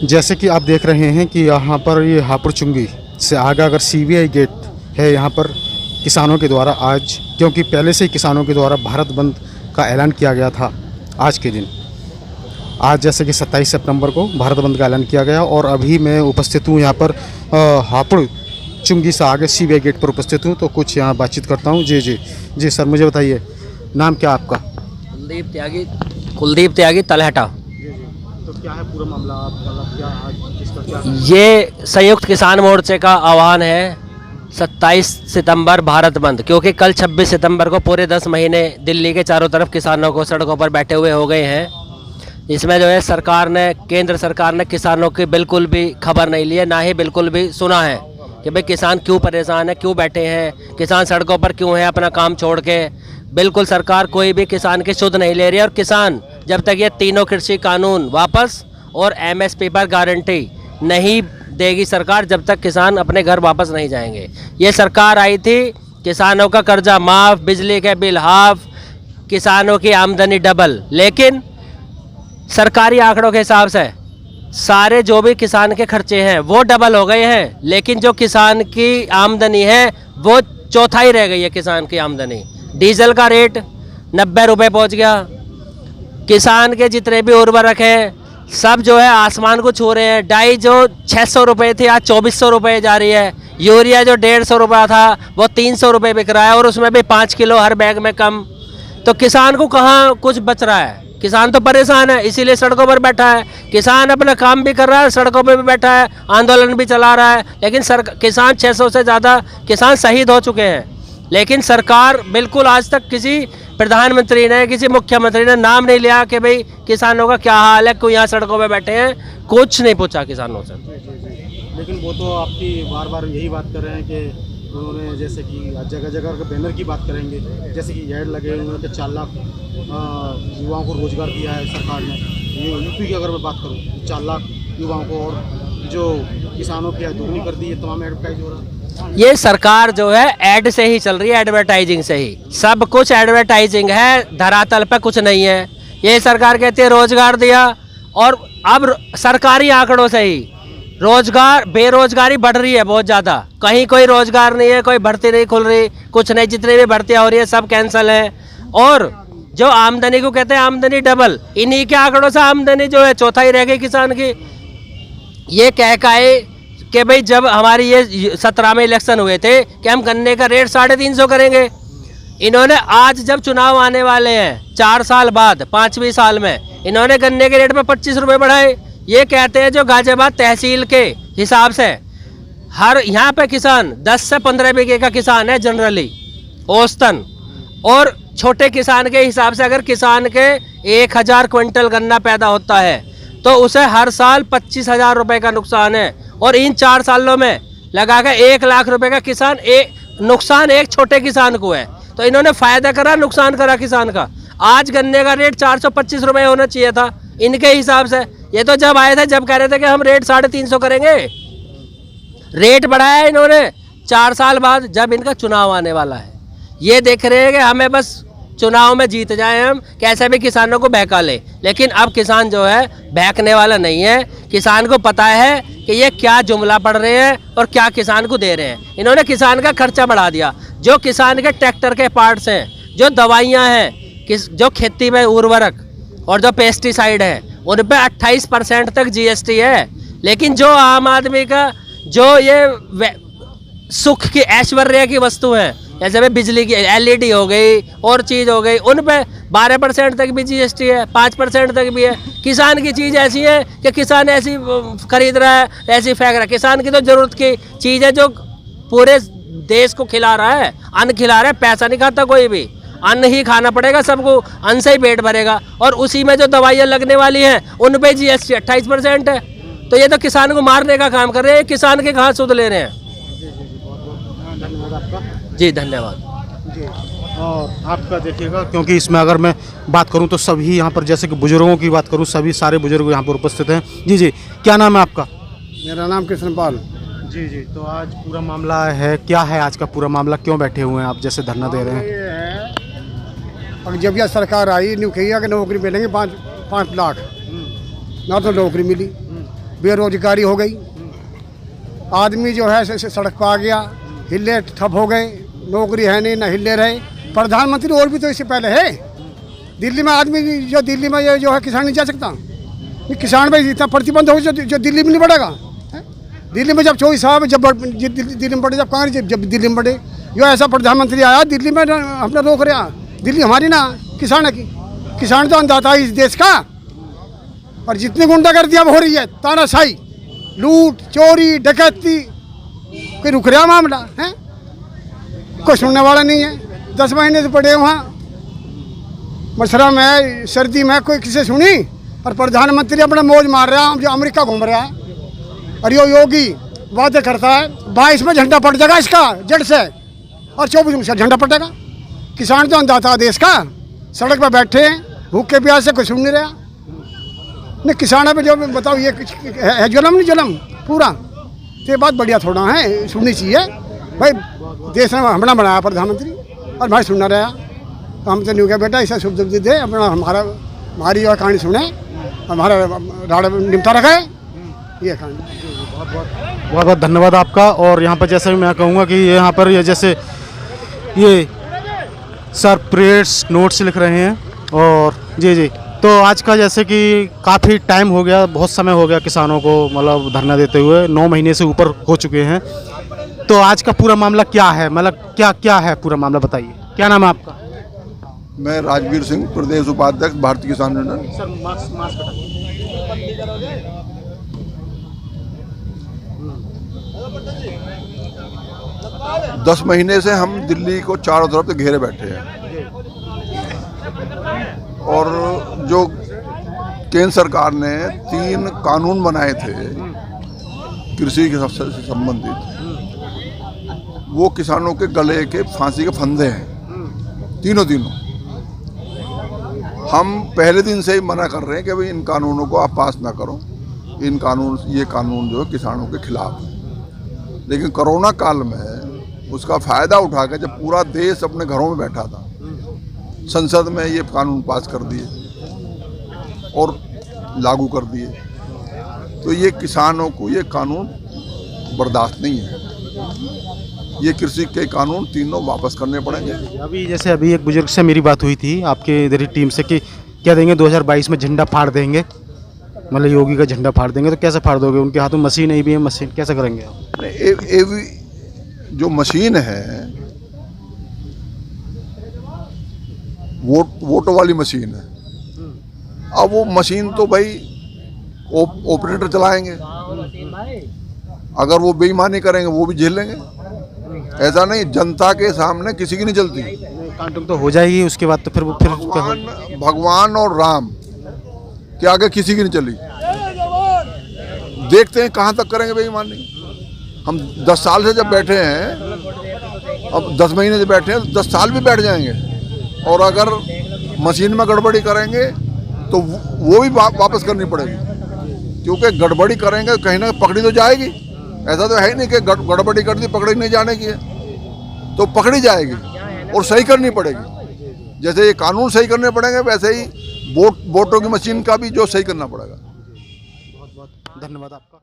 जैसे कि आप देख रहे हैं कि यहाँ पर ये हापुड़ चुंगी से आगे अगर सीबीआई गेट है, यहाँ पर किसानों के द्वारा आज, क्योंकि पहले से ही किसानों के द्वारा भारत बंद का ऐलान किया गया था आज के दिन। आज जैसे कि 27 सितंबर को भारत बंद का ऐलान किया गया और अभी मैं उपस्थित हूँ यहाँ पर हापुड़ चुंगी से आगे सीबीआई गेट पर उपस्थित हूँ। तो कुछ यहाँ बातचीत करता हूँ। जी सर, मुझे बताइए नाम क्या आपका? कुलदीप त्यागी तलहटा। तो क्या है पूरा मामला आपका? क्या आज किस पर क्या? ये संयुक्त किसान मोर्चे का आह्वान है 27 सितंबर भारत बंद, क्योंकि कल 26 सितंबर को पूरे 10 महीने दिल्ली के चारों तरफ किसानों को सड़कों पर बैठे हुए हो गए हैं। इसमें जो है सरकार ने, केंद्र सरकार ने किसानों की बिल्कुल भी खबर नहीं ली है, ना ही बिल्कुल भी सुना है कि भाई किसान क्यों परेशान है, क्यों बैठे हैं, किसान सड़कों पर क्यों है अपना काम छोड़ के। बिल्कुल सरकार कोई भी किसान की सुध नहीं ले रही है। और किसान जब तक ये तीनों कृषि कानून वापस और एमएसपी पर गारंटी नहीं देगी सरकार, जब तक किसान अपने घर वापस नहीं जाएंगे। ये सरकार आई थी, किसानों का कर्जा माफ़, बिजली के बिल हाफ, किसानों की आमदनी डबल, लेकिन सरकारी आंकड़ों के हिसाब से सारे जो भी किसान के खर्चे हैं वो डबल हो गए हैं, लेकिन जो किसान की आमदनी है वो चौथाई रह गई है। किसान की आमदनी, डीजल का रेट 90 रुपये पहुँच गया, किसान के जितने भी उर्वरक हैं सब जो है आसमान को छू रहे हैं। डाई जो 600 रुपये थी आज 2400 रुपये जा रही है। यूरिया जो 150 रुपया था वो 300 रुपये बिक रहा है, और उसमें भी 5 किलो हर बैग में कम। तो किसान को कहाँ कुछ बच रहा है? किसान तो परेशान है, इसीलिए सड़कों पर बैठा है। किसान अपना काम भी कर रहा है, सड़कों पर भी बैठा है, आंदोलन भी चला रहा है, लेकिन किसान 600 से ज़्यादा किसान शहीद हो चुके हैं। लेकिन सरकार बिल्कुल आज तक किसी प्रधानमंत्री ने, किसी मुख्यमंत्री ने नाम नहीं लिया कि भाई किसानों का क्या हाल है, क्यों यहाँ सड़कों पे बैठे हैं, कुछ नहीं पूछा किसानों से। लेकिन वो तो आपकी बार बार यही बात कर रहे हैं कि उन्होंने, जैसे कि जगह जगह बैनर की बात करेंगे, जैसे कि ऐड लगे हुए कि 4 लाख युवाओं को रोजगार दिया है सरकार ने। यूपी की अगर मैं बात करूँ, 4 लाख युवाओं को, और जो किसानों की आय दोगुनी कर दी है, तमाम एडवर्टाइज हो रहा है। ये सरकार जो है ऐड से ही चल रही है, एडवर्टाइजिंग से ही, सब कुछ एडवर्टाइजिंग है, धरातल पे कुछ नहीं है। ये सरकार कहती है रोजगार दिया, और अब सरकारी आंकड़ों से ही बेरोजगारी बढ़ रही है बहुत ज़्यादा। कहीं कोई रोजगार नहीं है, कोई भर्ती नहीं खुल रही, कुछ नहीं, जितनी भी भर्तियाँ हो रही है सब कैंसिल है। और जो आमदनी को कहते हैं आमदनी डबल, इन्हीं के आंकड़ों से आमदनी जो है चौथाई रह गई किसान की। ये कह कि भाई जब हमारी ये 17 में इलेक्शन हुए थे कि हम गन्ने का रेट 350 करेंगे, इन्होंने आज जब चुनाव आने वाले हैं 4 साल बाद, 5वीं साल में, इन्होंने गन्ने के रेट पे 25 रुपये बढ़ाए। ये कहते हैं जो गाजियाबाद तहसील के हिसाब से हर यहाँ पे किसान 10 से 15 बीघे का किसान है जनरली औसतन, और छोटे किसान के हिसाब से अगर किसान के 1000 क्विंटल गन्ना पैदा होता है तो उसे हर साल 25,000 रुपये का नुकसान है। और इन 4 सालों में लगा कर 1 लाख रुपए का किसान नुकसान एक छोटे किसान को है। तो इन्होंने फायदा करा, नुकसान करा किसान का। आज गन्ने का रेट 425 रुपये होना चाहिए था इनके हिसाब से। ये तो जब आए थे, जब कह रहे थे कि हम रेट 350 करेंगे, रेट बढ़ाया इन्होंने 4 साल बाद, जब इनका चुनाव आने वाला है। ये देख रहे हैं कि हमें बस चुनाव में जीत जाए, हम कैसे भी किसानों को बहका ले। लेकिन अब किसान जो है बहकने वाला नहीं है। किसान को पता है कि ये क्या जुमला पढ़ रहे हैं और क्या किसान को दे रहे हैं। इन्होंने किसान का खर्चा बढ़ा दिया। जो किसान के ट्रैक्टर के पार्ट्स हैं, जो दवाइयाँ हैं, जो खेती में उर्वरक और जो पेस्टिसाइड है, उन पर 28% तक जीएसटी है। लेकिन जो आम आदमी का जो ये सुख की, ऐश्वर्य की वस्तु है, जैसे भाई बिजली की एलईडी हो गई और चीज़ हो गई, उन पे 12% तक भी जीएसटी है, 5% तक भी है। किसान की चीज़ ऐसी है कि किसान ऐसी खरीद रहा है, ऐसी फेंक रहा है। किसान की तो ज़रूरत की चीज़ है जो पूरे देश को खिला रहा है, अन्न खिला रहा है। पैसा नहीं खाता कोई भी, अन्न ही खाना पड़ेगा सबको, अन्न से ही पेट भरेगा। और उसी में जो दवाइयाँ लगने वाली हैं उन पर जीएसटी 28% है। तो ये तो किसान को मारने का काम कर रहे हैं, किसान के कहाँ सुध ले रहे हैं। धन्यवाद आपका। जी धन्यवाद जी। और आपका देखिएगा, क्योंकि इसमें अगर मैं बात करूं तो सभी यहाँ पर, जैसे कि बुजुर्गों की बात करूं, सभी सारे बुजुर्ग यहाँ पर उपस्थित हैं। जी, क्या नाम है आपका? मेरा नाम कृष्णपाल। जी, तो आज पूरा मामला है, क्या है आज का पूरा मामला, क्यों बैठे हुए हैं आप, जैसे धरना दे रहे हैं? ये है, और जब यह सरकार आई, न्यू कही कि नौकरी मिलेंगे 5 लाख, ना तो नौकरी मिली। बेरोजगारी हो गई, आदमी जो है सड़क पर आ गया, हिले ठप हो गए, नौकरी है नहीं, ना हिले रहे। प्रधानमंत्री और भी तो इससे पहले है। दिल्ली में आदमी जो दिल्ली में जो है किसान नहीं जा सकता, किसान भाई इतना प्रतिबंध हो जो दिल्ली में नहीं बढ़ेगा। दिल्ली में जब 24 साल जब दिल्ली में बढ़े, जब कांग्रेस जब दिल्ली में बढ़े, जो ऐसा प्रधानमंत्री आया दिल्ली में अपना रोक रहा। दिल्ली हमारी ना, किसान की। किसान तो अन्नदाता है इस देश का। और जितनी गुंडागर्दी अब हो रही है, तानाशाही, लूट, चोरी, डकैती, कोई रुक रहा मामला है? कोई सुनने वाला नहीं है। 10 महीने से पड़े वहाँ मशरा में, सर्दी में, कोई किसे सुनी? और प्रधानमंत्री अपना मौज मार रहा है, जो अमेरिका घूम रहा है। और यो योगी वादे करता है 22 में झंडा पड़ जाएगा इसका जड़ से, और 24 में झंडा पड़ेगा। किसान तो अन्नदाता देश का, सड़क पर बैठे हैं भूखे प्यास से, कोई सुन नहीं रहा। नहीं किसानों पे जो बताओ ये है जुलम, नहीं जुलम पूरा। तो ये बात बढ़िया थोड़ा है, सुननी चाहिए भाई। देश ने हमारा बनाया प्रधानमंत्री, और भाई सुनना रहा। तो हम तो नहीं कहा बेटा ऐसा सुख दुख दे, अपना हमारी जो कहानी सुने, हमारा राड़ निपटा रखा है ये कहानी। बहुत बहुत धन्यवाद आपका। और यहाँ पर जैसे मैं कहूँगा कि यहाँ पर ये जैसे ये सर प्रेयर्स नोट्स लिख रहे हैं, और जी तो आज का जैसे कि काफ़ी टाइम हो गया, बहुत समय हो गया किसानों को मतलब धरना देते हुए, 9 महीने से ऊपर हो चुके हैं। तो आज का पूरा मामला क्या है, मतलब क्या है पूरा मामला, बताइए। क्या नाम है आपका? मैं राजवीर सिंह, प्रदेश उपाध्यक्ष, भारतीय किसान यूनियन। सर मास्क 10 महीने से हम दिल्ली को चारों तरफ से घेरे बैठे हैं, और जो केंद्र सरकार ने 3 कानून बनाए थे कृषि के से संबंधित, वो किसानों के गले के फांसी के फंदे हैं तीनों। हम पहले दिन से ही मना कर रहे हैं कि भाई इन कानूनों को आप पास ना करो, ये कानून जो है किसानों के खिलाफ है। लेकिन कोरोना काल में उसका फ़ायदा उठा के जब पूरा देश अपने घरों में बैठा था, संसद में ये कानून पास कर दिए और लागू कर दिए। तो ये किसानों को ये कानून बर्दाश्त नहीं है। ये कृषि के कानून तीनों वापस करने पड़ेंगे। अभी एक बुजुर्ग से मेरी बात हुई थी आपके इधर ही टीम से कि क्या देंगे 2022 में झंडा फाड़ देंगे, मतलब योगी का झंडा फाड़ देंगे। तो कैसे फाड़ दोगे? उनके हाथों में मशीन नहीं भी है, मशीन कैसे करेंगे आप? जो मशीन है वोटों वाली मशीन है। अब वो मशीन तो भाई ऑपरेटर चलाएंगे, अगर वो बेईमानी करेंगे वो भी झेल लेंगे। ऐसा नहीं, जनता के सामने किसी की नहीं चलती। कांटून तो हो जाएगी, उसके बाद तो फिर भगवान और राम के आगे किसी की नहीं चली। देखते हैं कहाँ तक करेंगे बेईमानी। हम 10 साल से जब बैठे हैं, अब 10 महीने से बैठे हैं, तो 10 साल भी बैठ जाएंगे। और अगर मशीन में गड़बड़ी करेंगे तो वो भी वापस करनी पड़ेगी, क्योंकि गड़बड़ी करेंगे कहीं ना पकड़ी तो जाएगी। ऐसा तो है ही नहीं कि गड़बड़ी कर दी पकड़ी नहीं जाने की है, तो पकड़ी जाएगी और सही करनी पड़ेगी। जैसे ये कानून सही करने पड़ेंगे, वैसे ही वोटों की मशीन का भी जो सही करना पड़ेगा। बहुत बहुत धन्यवाद आपका।